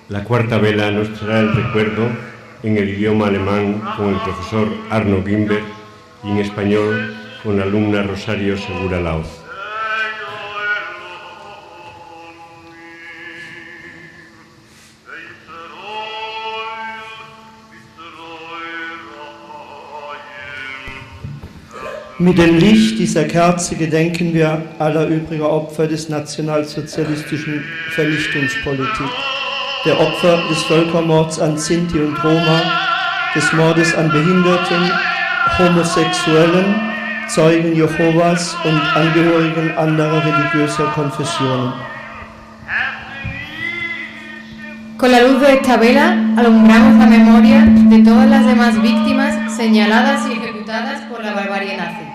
La cuarta vela nos traerá el recuerdo en el idioma alemán con el profesor Arno Gimberg y en español con la alumna Rosario Segura Laoz. Mit dem Licht dieser Kerze gedenken wir aller übriger Opfer des nationalsozialistischen Vernichtungspolitik, der Opfer des Völkermords an Sinti und Roma, des Mordes an Behinderten, Homosexuellen, Zeugen Jehovas und Angehörigen anderer religiöser Konfessionen. Con la luz de esta vela alumbramos la memoria de todas las demás víctimas señaladas y ejecutadas por la barbarie nazi.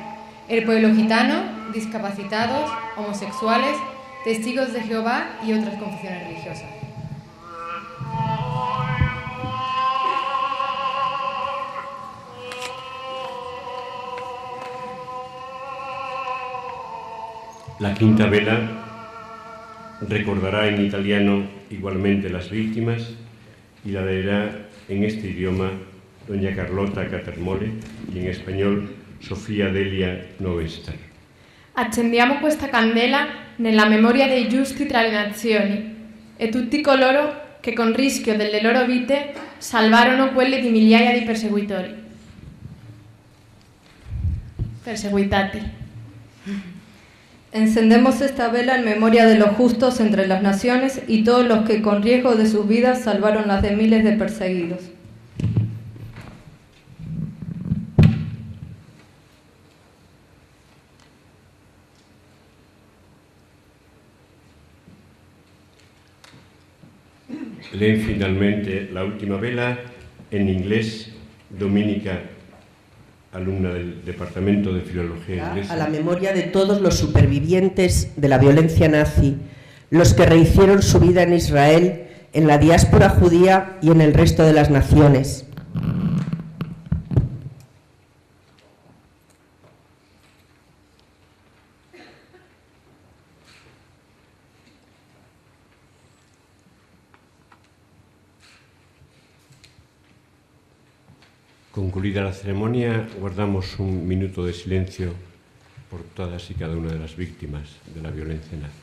El pueblo gitano, discapacitados, homosexuales, testigos de Jehová y otras confesiones religiosas. La quinta vela recordará en italiano igualmente las víctimas y la leerá en este idioma doña Carlota Catermole y en español Sofia Delia Novesta. Accendiamo questa candela nella memoria dei giusti tra le nazioni e tutti coloro che con rischio delle loro vite salvarono quelle di migliaia di perseguitati. Encendemos esta vela en memoria de los justos entre las naciones y todos los que con riesgo de sus vidas salvaron las de miles de perseguidos. Leen finalmente la última vela en inglés Dominica, alumna del Departamento de Filología Inglesa. A la memoria de todos los supervivientes de la violencia nazi, los que rehicieron su vida en Israel, en la diáspora judía y en el resto de las naciones. Concluida la ceremonia, guardamos un minuto de silencio por todas y cada una de las víctimas de la violencia nazi.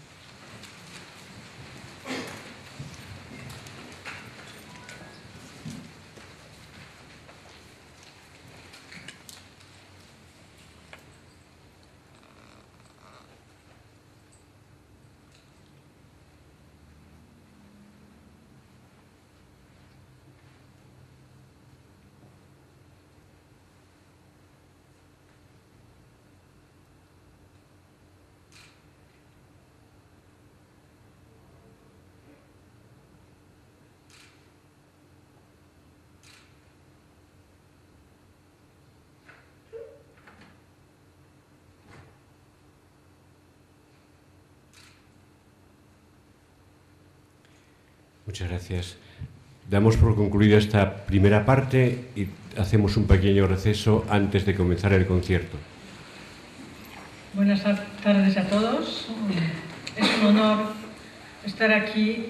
Muchas gracias. Damos por concluida esta primera parte y hacemos un pequeño receso antes de comenzar el concierto. Buenas tardes a todos. Es un honor estar aquí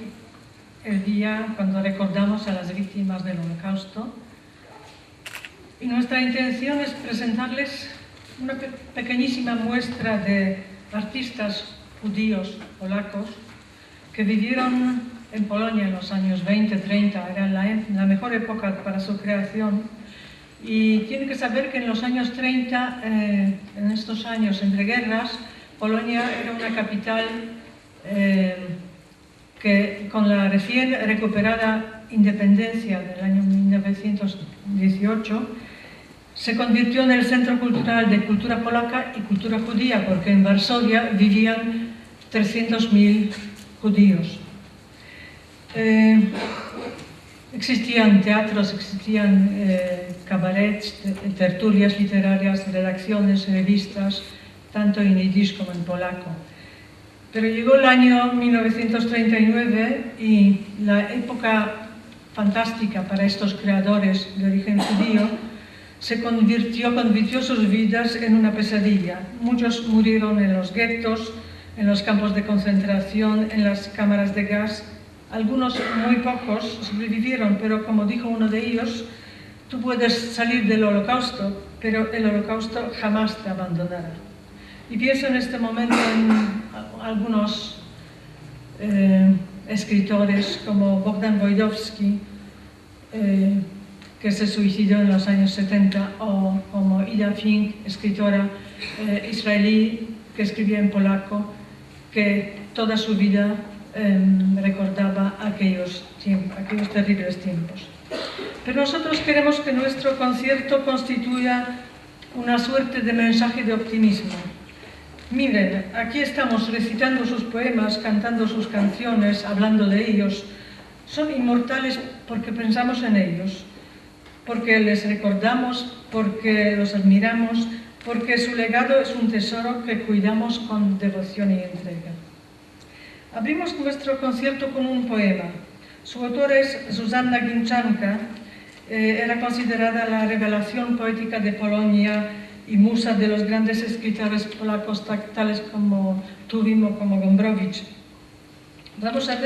el día cuando recordamos a las víctimas del Holocausto. Y nuestra intención es presentarles una pequeñísima muestra de artistas judíos polacos que vivieron en Polonia en los años 20-30, era la mejor época para su creación. Y tienen que saber que en los años 30, en estos años entre guerras, Polonia era una capital que con la recién recuperada independencia del año 1918 se convirtió en el centro cultural de cultura polaca y cultura judía, porque en Varsovia vivían 300.000 judíos. Existían teatros, existían cabarets, tertulias literarias, redacciones, revistas, tanto en yiddish como en polaco. Pero llegó el año 1939 y la época fantástica para estos creadores de origen judío convirtió sus vidas en una pesadilla. Muchos murieron en los guetos, en los campos de concentración, en las cámaras de gas. Algunos, muy pocos, sobrevivieron, pero como dijo uno de ellos, tú puedes salir del Holocausto, pero el Holocausto jamás te abandonará. Y pienso en este momento en algunos escritores como Bogdan Wojdowski, que se suicidó en los años 70, o como Ida Fink, escritora israelí que escribía en polaco, que toda su vida recordaba aquellos terribles tiempos. Pero nosotros queremos que nuestro concierto constituya una suerte de mensaje de optimismo. Miren, aquí estamos recitando sus poemas, cantando sus canciones, hablando de ellos. Son inmortales porque pensamos en ellos, porque les recordamos, porque los admiramos, porque su legado es un tesoro que cuidamos con devoción y entrega. Abrimos nuestro concierto con un poema. Su autora es Zuzanna Ginczanka. Era considerada la revelación poética de Polonia y musa de los grandes escritores polacos tales como Tuwim o como Gombrowicz. Vamos a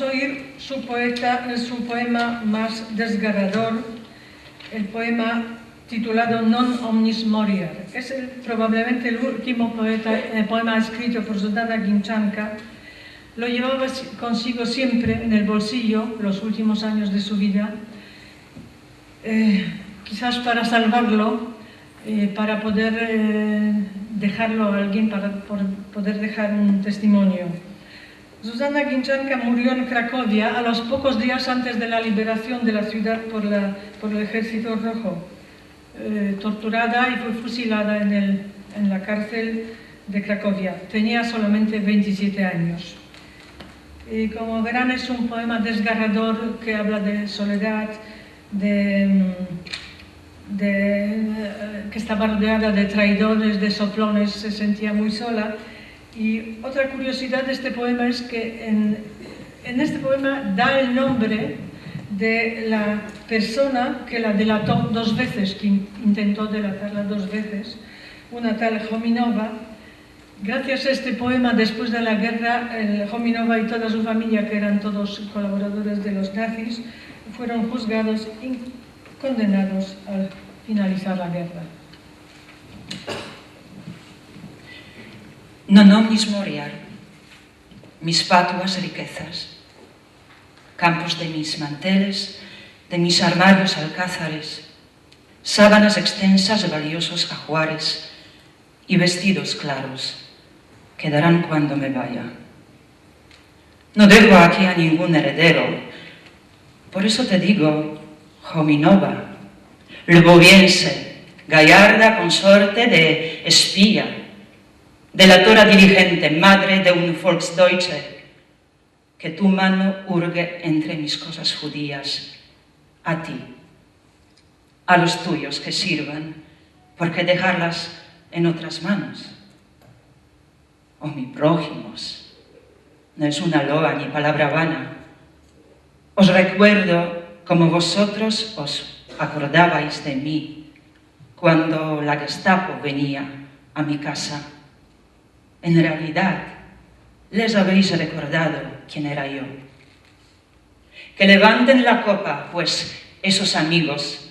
oír su poema más desgarrador, el poema titulado Non omnis moriar. Es probablemente el último poema escrito por Zuzanna Ginczanka. Lo llevaba consigo siempre en el bolsillo los últimos años de su vida, quizás para salvarlo, para poder dejarlo a alguien, para poder dejar un testimonio. Zuzanna Ginczanka murió en Cracovia a los pocos días antes de la liberación de la ciudad por el Ejército Rojo, torturada y fue fusilada en la cárcel de Cracovia. Tenía solamente 27 años. Y como verán, es un poema desgarrador que habla de soledad, que estaba rodeada de traidores, de soplones, se sentía muy sola. Y otra curiosidad de este poema es que en este poema da el nombre de la persona que la delató 2 veces, que intentó delatarla 2 veces, una tal Hominova. Gracias a este poema, después de la guerra, Hominova y toda su familia, que eran todos colaboradores de los nazis, fueron juzgados y condenados al finalizar la guerra. Non omnis moriar, mis fatuas riquezas, campos de mis manteles, de mis armarios alcázares, sábanas extensas de valiosos ajuares y vestidos claros, quedarán cuando me vaya. No dejo aquí a ningún heredero, por eso te digo, Hominova, lvoviense, gallarda consorte de espía, delatora dirigente, madre de un Volksdeutsche, que tu mano hurgue entre mis cosas judías, a ti, a los tuyos que sirvan, porque dejarlas en otras manos. Oh, mi prójimos, no es una loa ni palabra vana, Os recuerdo como vosotros os acordabais de mí cuando la Gestapo venía a mi casa. En realidad, les habéis recordado quién era yo. Que levanten la copa, pues, esos amigos,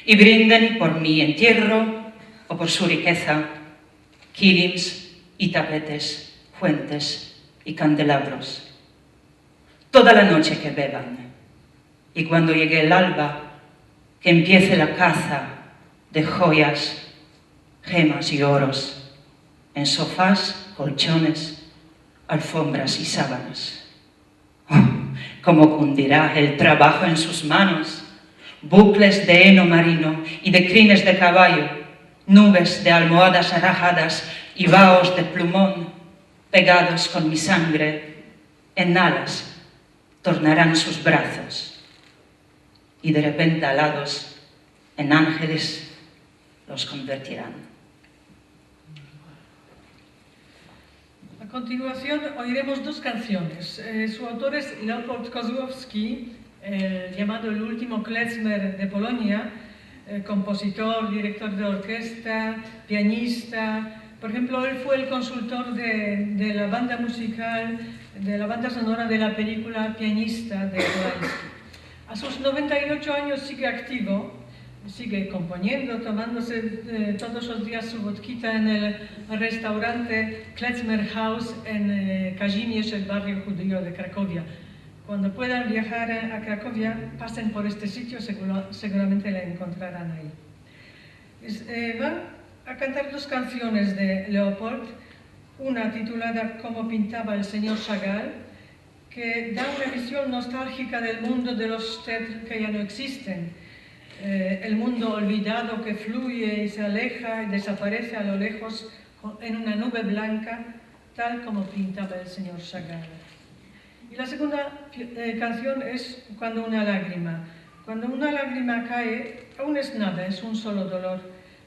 y brinden por mi entierro o por su riqueza, quilims y tapetes, fuentes y candelabros. Toda la noche que beban, y cuando llegue el alba, que empiece la caza de joyas, gemas y oros, en sofás, colchones, alfombras y sábanas. Oh, cómo cundirá el trabajo en sus manos, bucles de heno marino y de crines de caballo, nubes de almohadas arajadas y vaos de plumón, pegados con mi sangre, en alas tornarán sus brazos, y de repente alados en ángeles los convertirán. A continuación oiremos dos canciones. Su autor es Leopold Kozłowski, llamado el último klezmer de Polonia, compositor, director de orquesta, pianista. Por ejemplo, él fue el consultor de la banda musical, de la banda sonora de la película Pianista de Polanski. A sus 98 años sigue activo, sigue componiendo, tomándose todos los días su vodka en el restaurante Klezmer House en Kazimierz, el barrio judío de Cracovia. Cuando puedan viajar a Cracovia, pasen por este sitio, seguramente la encontrarán ahí. Van a cantar dos canciones de Leopold, una titulada Cómo pintaba el señor Chagall, que da una visión nostálgica del mundo de los Städte que ya no existen, el mundo olvidado que fluye y se aleja y desaparece a lo lejos en una nube blanca, tal como pintaba el señor Chagall. Y la segunda canción es Cuando una lágrima. Cuando una lágrima cae, aún es nada, es un solo dolor.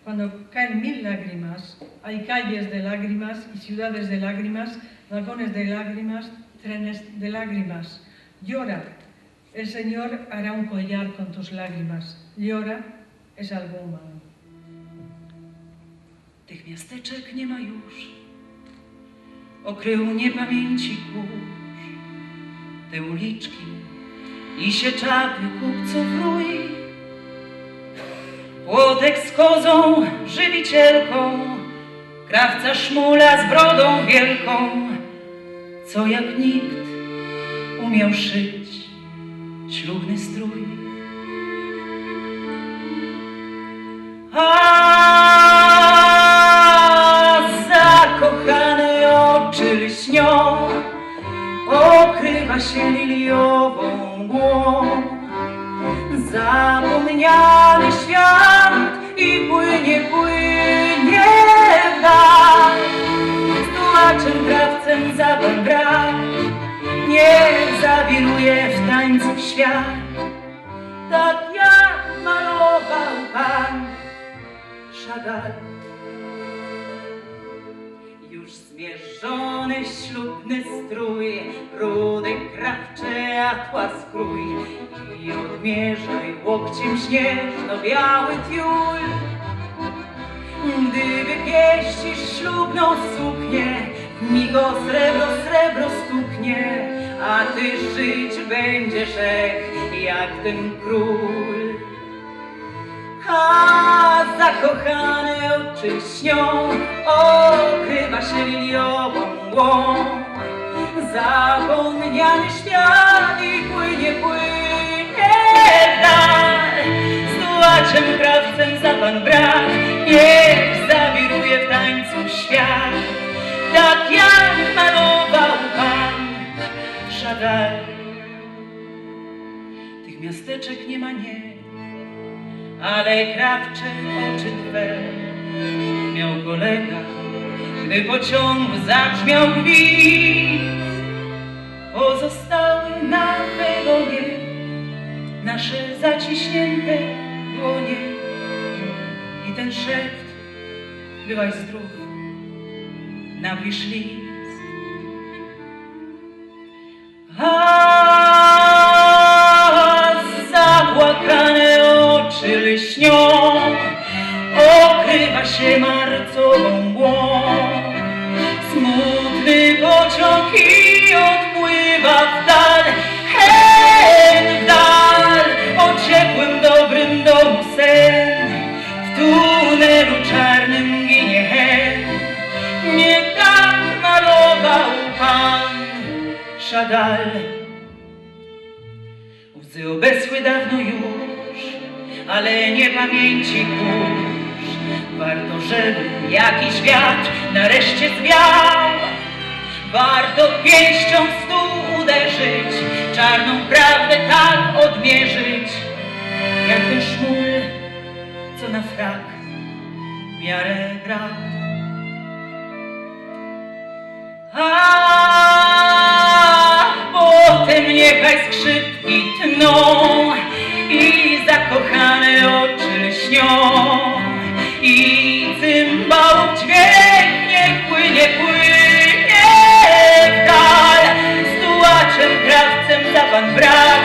Cuando caen 1000 lágrimas, hay calles de lágrimas y ciudades de lágrimas, vagones de lágrimas, trenes de lágrimas. Llora, el Señor hará un collar con tus lágrimas. Llora, es algo humano. Tych miasteczek nie ma już, okrył niepamięci kurz. Te uliczki i sieczapy kupców rój. Płotek z kozą, żywicielką, krawca szmula z brodą wielką, co jak nikt umiał szyć ślubny strój. A zakochane oczy lśnią, okrywa się liliową mgłą. Zapomniany świat i płynie, płynie w dal. Z tułaczem, krawcem zabaw brak, niech zawiruje w tańcu świat. Tak jak malował pan Chagall. Już zmierzony ślubny strój, rudy krawcze atłas krój i odmierzaj łokciem śnieżno-biały tiul. Gdy wypieścisz ślubną suknię, migo srebro, srebro stuknie, a ty żyć będziesz jak ten król. A zakochane oczy śnią, okrywa się liliową mgłą. Zapomniany świat i płynie, płynie w dal. Z tułaczem, krawcem za pan brak, niech zawiruje w tańcu świat. Tak jak malował pan Chagall. Tych miasteczek nie ma, nie, ale krawcze oczy twe miał kolega, gdy pociągu zabrzmiał gwizd. Pozostały na peronie nasze zaciśnięte dłonie i ten szept, bywaj zdrów, napisz list. A Łzy obeschły dawno już, ale nie pamięci kurz. Warto, żeby jakiś wiatr nareszcie zwiał. Warto pięścią w stół uderzyć, czarną prawdę tak odmierzyć, jak ten szmul, co na frak miarę brał. A potem niechaj skrzypki tną i zakochane oczy lśnią i cymbałów dźwięk niech płynie w dal. Z tułaczem, krawcem za pan brat,